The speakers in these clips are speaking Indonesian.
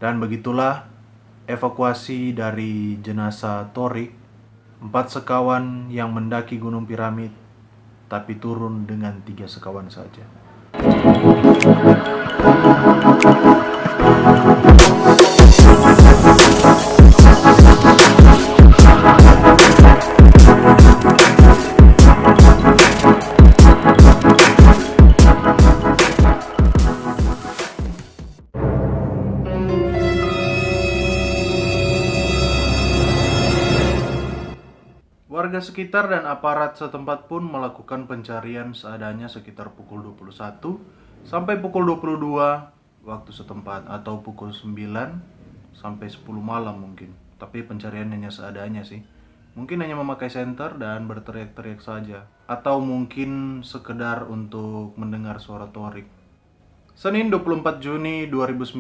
Dan begitulah evakuasi dari jenazah Torik, 4 sekawan yang mendaki Gunung Piramid, tapi turun dengan 3 sekawan saja. Warga sekitar dan aparat setempat pun melakukan pencarian seadanya sekitar pukul 21 sampai pukul 22 waktu setempat, atau pukul 9 sampai 10 malam mungkin. Tapi pencarian hanya seadanya sih. Mungkin hanya memakai senter dan berteriak-teriak saja, atau mungkin sekedar untuk mendengar suara Torik. Senin 24 Juni 2019,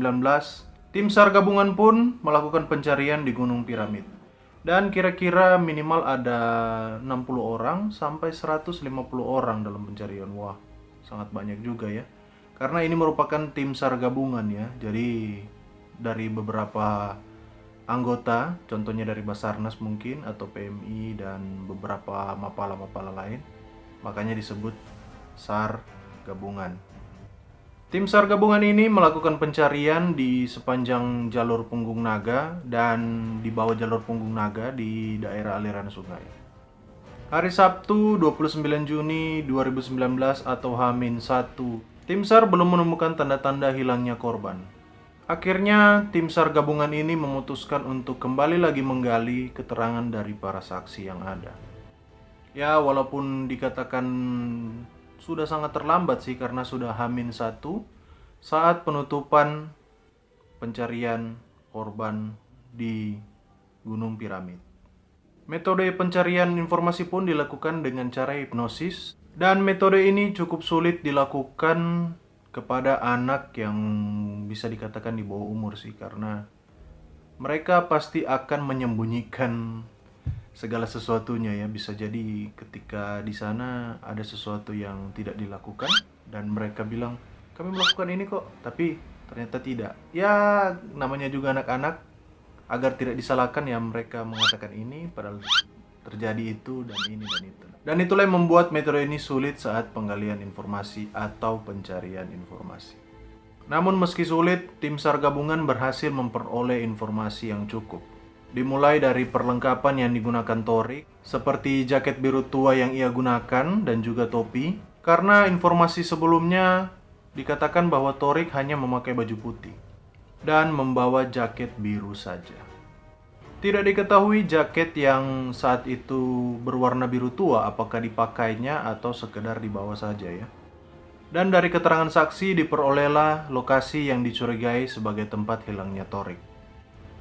tim SAR gabungan pun melakukan pencarian di Gunung Piramid. Dan kira-kira minimal ada 60 orang sampai 150 orang dalam pencarian. Wah, sangat banyak juga ya. Karena ini merupakan tim SAR gabungan ya. Jadi dari beberapa anggota, contohnya dari Basarnas mungkin, atau PMI, dan beberapa mapala-mapala lain. Makanya disebut SAR gabungan. Tim SAR gabungan ini melakukan pencarian di sepanjang jalur Punggung Naga dan di bawah jalur Punggung Naga di daerah aliran sungai. Hari Sabtu 29 Juni 2019 atau H-1, tim SAR belum menemukan tanda-tanda hilangnya korban. Akhirnya tim SAR gabungan ini memutuskan untuk kembali lagi menggali keterangan dari para saksi yang ada. Ya, walaupun dikatakan sudah sangat terlambat sih, karena sudah H-1 saat penutupan pencarian korban di Gunung Piramid. Metode pencarian informasi pun dilakukan dengan cara hipnosis, dan metode ini cukup sulit dilakukan kepada anak yang bisa dikatakan di bawah umur sih, karena mereka pasti akan menyembunyikan segala sesuatunya ya. Bisa jadi ketika di sana ada sesuatu yang tidak dilakukan dan mereka bilang, kami melakukan ini kok, tapi ternyata tidak. Ya, namanya juga anak-anak, agar tidak disalahkan ya mereka mengatakan ini padahal terjadi itu dan ini dan itu. Dan itulah yang membuat metode ini sulit saat penggalian informasi atau pencarian informasi. Namun meski sulit, tim SAR gabungan berhasil memperoleh informasi yang cukup. Dimulai dari perlengkapan yang digunakan Torik, seperti jaket biru tua yang ia gunakan dan juga topi, karena informasi sebelumnya dikatakan bahwa Torik hanya memakai baju putih dan membawa jaket biru saja. Tidak diketahui jaket yang saat itu berwarna biru tua apakah dipakainya atau sekedar dibawa saja ya. Dan dari keterangan saksi diperolehlah lokasi yang dicurigai sebagai tempat hilangnya Torik.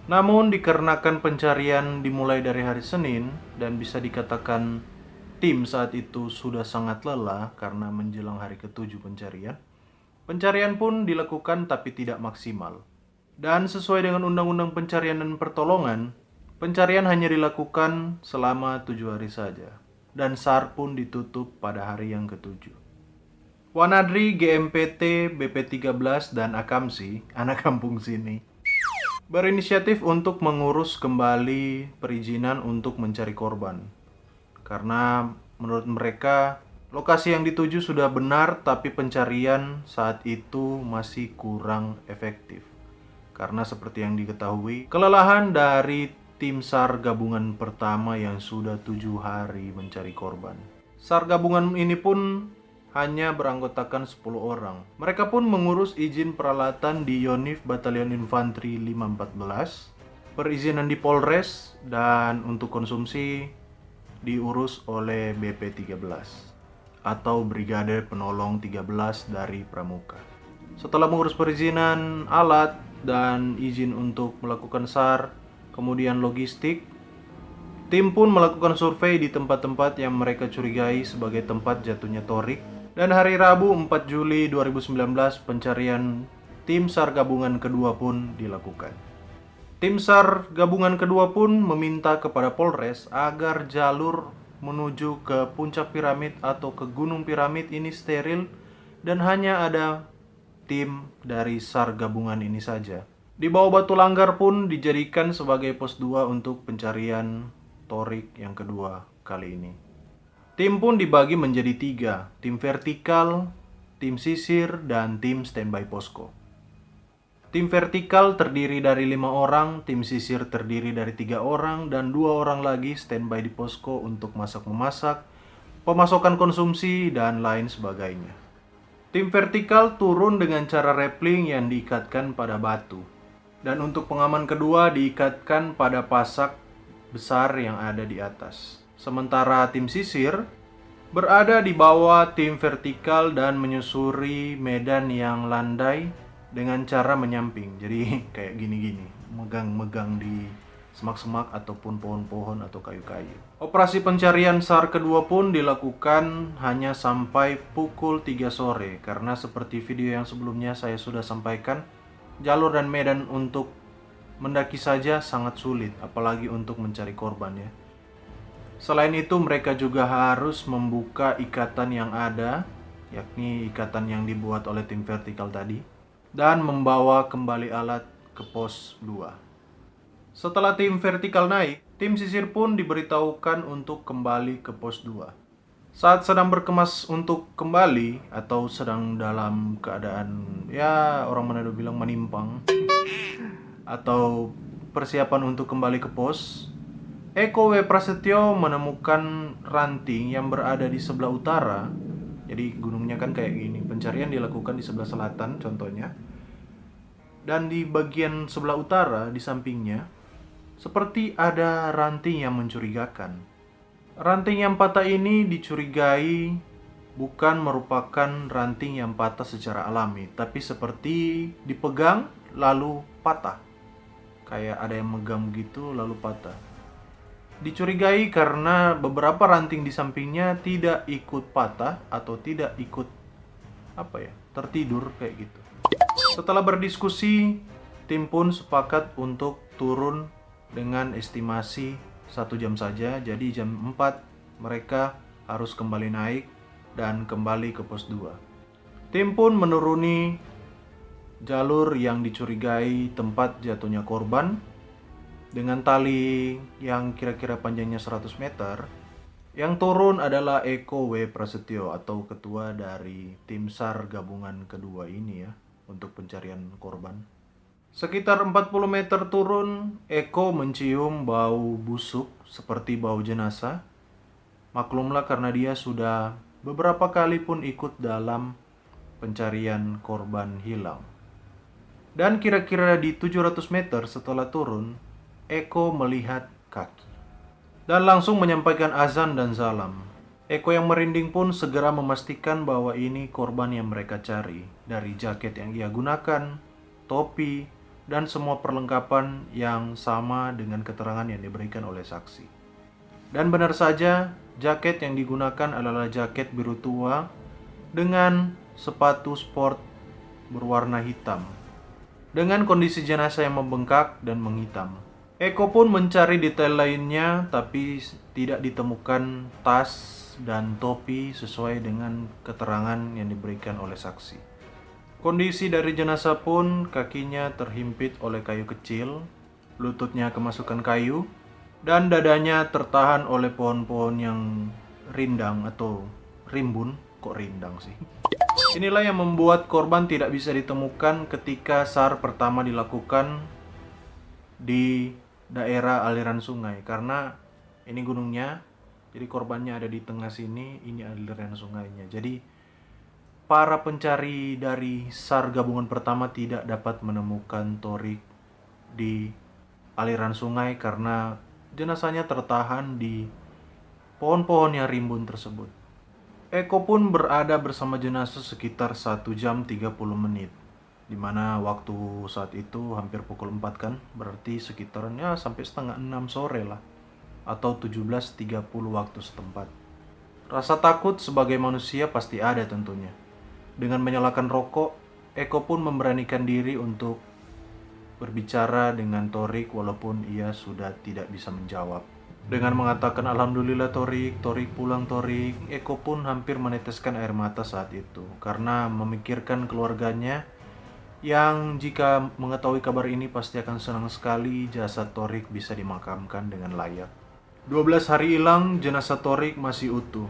Namun dikarenakan pencarian dimulai dari hari Senin dan bisa dikatakan tim saat itu sudah sangat lelah karena menjelang hari ke-7 pencarian, pencarian pun dilakukan tapi tidak maksimal. Dan sesuai dengan Undang-Undang Pencarian dan Pertolongan, pencarian hanya dilakukan selama 7 hari saja. Dan SAR pun ditutup pada hari yang ke-7. Wanadri, GMPT, BP13, dan Akamsi, anak kampung sini, berinisiatif untuk mengurus kembali perizinan untuk mencari korban. Karena menurut mereka, lokasi yang dituju sudah benar, tapi pencarian saat itu masih kurang efektif. Karena seperti yang diketahui, kelelahan dari tim SAR gabungan pertama yang sudah 7 hari mencari korban. SAR gabungan ini pun hanya beranggotakan 10 orang. Mereka pun mengurus izin peralatan di Yonif Batalion Infanteri 514, perizinan di Polres, dan untuk konsumsi diurus oleh BP13 atau Brigade Penolong 13 dari Pramuka. Setelah mengurus perizinan alat dan izin untuk melakukan SAR, kemudian logistik, tim pun melakukan survei di tempat-tempat yang mereka curigai sebagai tempat jatuhnya Torik. Dan hari Rabu 4 Juli 2019 pencarian tim SAR gabungan kedua pun dilakukan. Tim SAR gabungan kedua pun meminta kepada Polres agar jalur menuju ke puncak piramid atau ke Gunung Piramid ini steril dan hanya ada tim dari SAR gabungan ini saja. Di bawah batu langgar pun dijadikan sebagai pos 2 untuk pencarian Torik yang kedua kali ini. Tim pun dibagi menjadi 3, tim vertikal, tim sisir, dan tim standby posko. Tim vertikal terdiri dari 5 orang, tim sisir terdiri dari 3 orang, dan 2 orang lagi standby di posko untuk masak-memasak, pemasokan konsumsi, dan lain sebagainya. Tim vertikal turun dengan cara rappelling yang diikatkan pada batu. Dan untuk pengaman kedua diikatkan pada pasak besar yang ada di atas. Sementara tim sisir berada di bawah tim vertikal dan menyusuri medan yang landai dengan cara menyamping. Jadi kayak gini-gini, megang-megang di semak-semak ataupun pohon-pohon atau kayu-kayu. Operasi pencarian SAR kedua pun dilakukan hanya sampai pukul 3 sore karena seperti video yang sebelumnya saya sudah sampaikan, jalur dan medan untuk mendaki saja sangat sulit, apalagi untuk mencari korban ya. Selain itu mereka juga harus membuka ikatan yang ada, yakni ikatan yang dibuat oleh tim vertikal tadi, dan membawa kembali alat ke pos 2. Setelah tim vertikal naik, tim sisir pun diberitahukan untuk kembali ke pos 2. Saat sedang berkemas untuk kembali atau sedang dalam keadaan ya orang Manado bilang menimpang atau persiapan untuk kembali ke pos, Eko W. Prasetyo menemukan ranting yang berada di sebelah utara. Jadi gunungnya kan kayak gini, pencarian dilakukan di sebelah selatan contohnya. Dan di bagian sebelah utara di sampingnya seperti ada ranting yang mencurigakan. Ranting yang patah ini dicurigai bukan merupakan ranting yang patah secara alami, tapi seperti dipegang lalu patah. Kayak ada yang megang gitu lalu patah. Dicurigai karena beberapa ranting di sampingnya tidak ikut patah atau tidak ikut tertidur kayak gitu. Setelah berdiskusi, tim pun sepakat untuk turun dengan estimasi 1 jam saja. Jadi jam 4 mereka harus kembali naik dan kembali ke pos 2. Tim pun menuruni jalur yang dicurigai tempat jatuhnya korban dengan tali yang kira-kira panjangnya 100 meter. Yang turun adalah Eko W. Prasetyo atau ketua dari tim SAR gabungan kedua ini ya untuk pencarian korban. Sekitar 40 meter turun, Eko mencium bau busuk seperti bau jenazah. Maklumlah karena dia sudah beberapa kali pun ikut dalam pencarian korban hilang. Dan kira-kira di 700 meter setelah turun, Eko melihat kaki. Dan langsung menyampaikan azan dan salam. Eko yang merinding pun segera memastikan bahwa ini korban yang mereka cari. Dari jaket yang ia gunakan, topi, dan semua perlengkapan yang sama dengan keterangan yang diberikan oleh saksi. Dan benar saja, jaket yang digunakan adalah jaket biru tua dengan sepatu sport berwarna hitam, dengan kondisi jenazah yang membengkak dan menghitam. Eko pun mencari detail lainnya, tapi tidak ditemukan tas dan topi sesuai dengan keterangan yang diberikan oleh saksi. Kondisi dari jenazah pun kakinya terhimpit oleh kayu kecil, lututnya kemasukan kayu, dan dadanya tertahan oleh pohon-pohon yang rindang atau rimbun. Kok rindang sih? Inilah yang membuat korban tidak bisa ditemukan ketika SAR pertama dilakukan di daerah aliran sungai. Karena ini gunungnya, jadi korbannya ada di tengah sini, ini aliran sungainya. Jadi para pencari dari SAR gabungan pertama tidak dapat menemukan Torik di aliran sungai karena jenazahnya tertahan di pohon-pohon yang rimbun tersebut. Eko pun berada bersama jenazah sekitar 1 jam 30 menit, dimana waktu saat itu hampir pukul 4 kan, berarti sekitarannya sampai setengah 6 sore lah, atau 17.30 waktu setempat. Rasa takut sebagai manusia pasti ada tentunya. Dengan menyalakan rokok, Eko pun memberanikan diri untuk berbicara dengan Torik walaupun ia sudah tidak bisa menjawab. Dengan mengatakan alhamdulillah Torik, Torik pulang Torik, Eko pun hampir meneteskan air mata saat itu karena memikirkan keluarganya yang jika mengetahui kabar ini pasti akan senang sekali jasad Thorik bisa dimakamkan dengan layak. 12 hari hilang, jenazah Thorik masih utuh.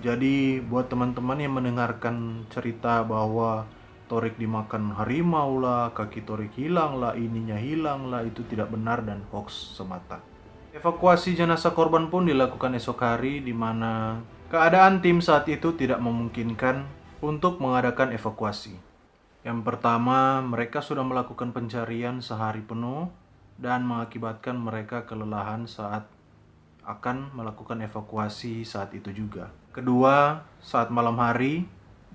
Jadi buat teman-teman yang mendengarkan cerita bahwa Thorik dimakan harimau lah, kaki Thorik hilang lah, ininya hilang lah, itu tidak benar dan hoax semata. Evakuasi jenazah korban pun dilakukan esok hari, di mana keadaan tim saat itu tidak memungkinkan untuk mengadakan evakuasi. Yang pertama, mereka sudah melakukan pencarian sehari penuh dan mengakibatkan mereka kelelahan saat akan melakukan evakuasi saat itu juga. Kedua, saat malam hari,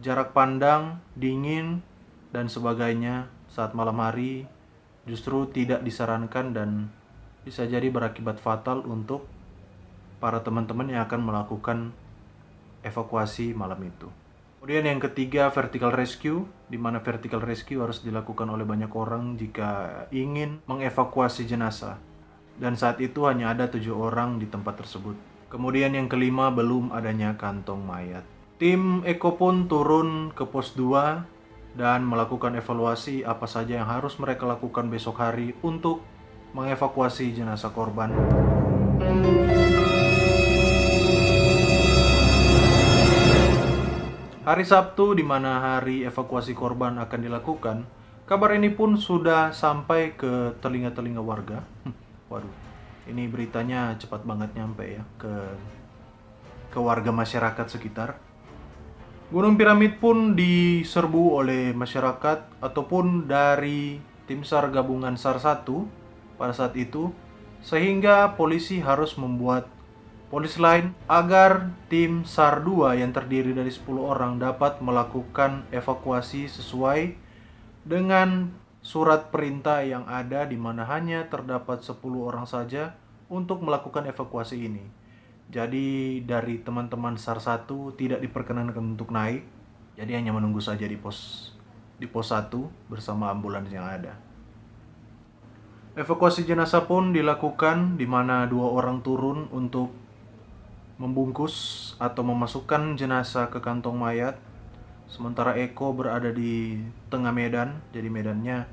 jarak pandang, dingin, dan sebagainya saat malam hari justru tidak disarankan dan bisa jadi berakibat fatal untuk para teman-teman yang akan melakukan evakuasi malam itu. Kemudian yang ketiga, vertical rescue, di mana vertical rescue harus dilakukan oleh banyak orang jika ingin mengevakuasi jenazah. Dan saat itu hanya ada 7 orang di tempat tersebut. Kemudian yang kelima, belum adanya kantong mayat. Tim Eko pun turun ke pos 2 dan melakukan evaluasi apa saja yang harus mereka lakukan besok hari untuk mengevakuasi jenazah korban. Hari Sabtu, di mana hari evakuasi korban akan dilakukan, kabar ini pun sudah sampai ke telinga-telinga warga. Waduh, ini beritanya cepat banget nyampe ya ke warga masyarakat sekitar. Gunung Piramid pun diserbu oleh masyarakat ataupun dari tim SAR gabungan SAR 1 pada saat itu, sehingga polisi harus membuat polis lain agar tim SAR 2 yang terdiri dari 10 orang dapat melakukan evakuasi sesuai dengan surat perintah yang ada, di mana hanya terdapat 10 orang saja untuk melakukan evakuasi ini. Jadi dari teman-teman SAR 1 tidak diperkenankan untuk naik, jadi hanya menunggu saja di pos 1 bersama ambulans yang ada. Evakuasi jenazah pun dilakukan, di mana 2 orang turun untuk membungkus atau memasukkan jenazah ke kantong mayat, sementara Eko berada di tengah medan. Jadi medannya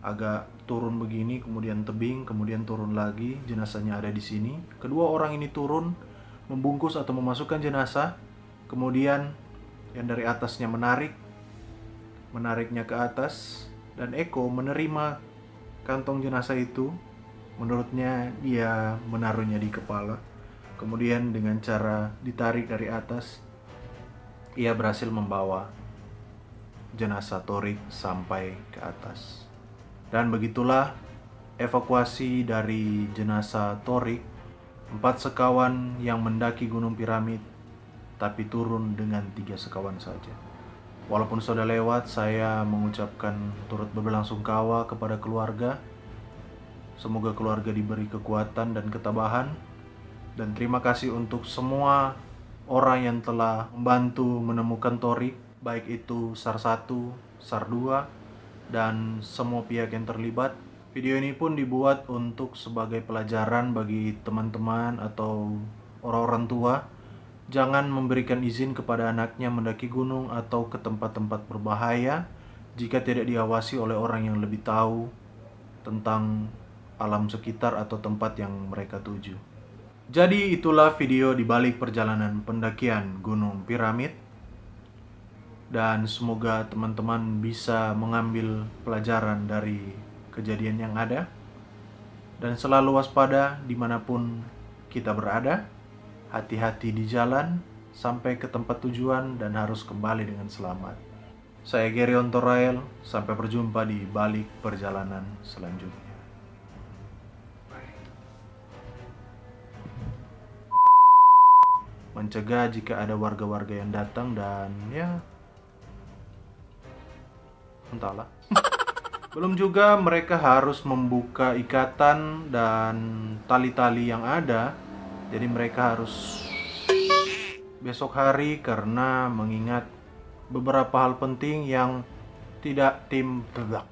agak turun begini, kemudian tebing, kemudian turun lagi, jenazahnya ada di sini. Kedua orang ini turun membungkus atau memasukkan jenazah, kemudian yang dari atasnya menariknya ke atas, dan Eko menerima kantong jenazah itu. Menurutnya dia menaruhnya di kepala. Kemudian dengan cara ditarik dari atas, ia berhasil membawa jenazah Thorik sampai ke atas. Dan begitulah evakuasi dari jenazah Thorik, 4 sekawan yang mendaki Gunung Piramid, tapi turun dengan 3 sekawan saja. Walaupun sudah lewat, saya mengucapkan turut berbelasungkawa kepada keluarga. Semoga keluarga diberi kekuatan dan ketabahan. Dan terima kasih untuk semua orang yang telah membantu menemukan Thorik, baik itu SAR 1, SAR 2, dan semua pihak yang terlibat. Video ini pun dibuat untuk sebagai pelajaran bagi teman-teman atau orang-orang tua. Jangan memberikan izin kepada anaknya mendaki gunung atau ke tempat-tempat berbahaya jika tidak diawasi oleh orang yang lebih tahu tentang alam sekitar atau tempat yang mereka tuju. Jadi itulah video di balik perjalanan pendakian Gunung Piramid. Dan semoga teman-teman bisa mengambil pelajaran dari kejadian yang ada. Dan selalu waspada dimanapun kita berada. Hati-hati di jalan sampai ke tempat tujuan dan harus kembali dengan selamat. Saya Gary Ontorael, sampai berjumpa di balik perjalanan selanjutnya. Mencegah jika ada warga-warga yang datang dan ya entahlah. Belum juga mereka harus membuka ikatan dan tali-tali yang ada. Jadi mereka harus besok hari karena mengingat beberapa hal penting yang tidak tim tegak.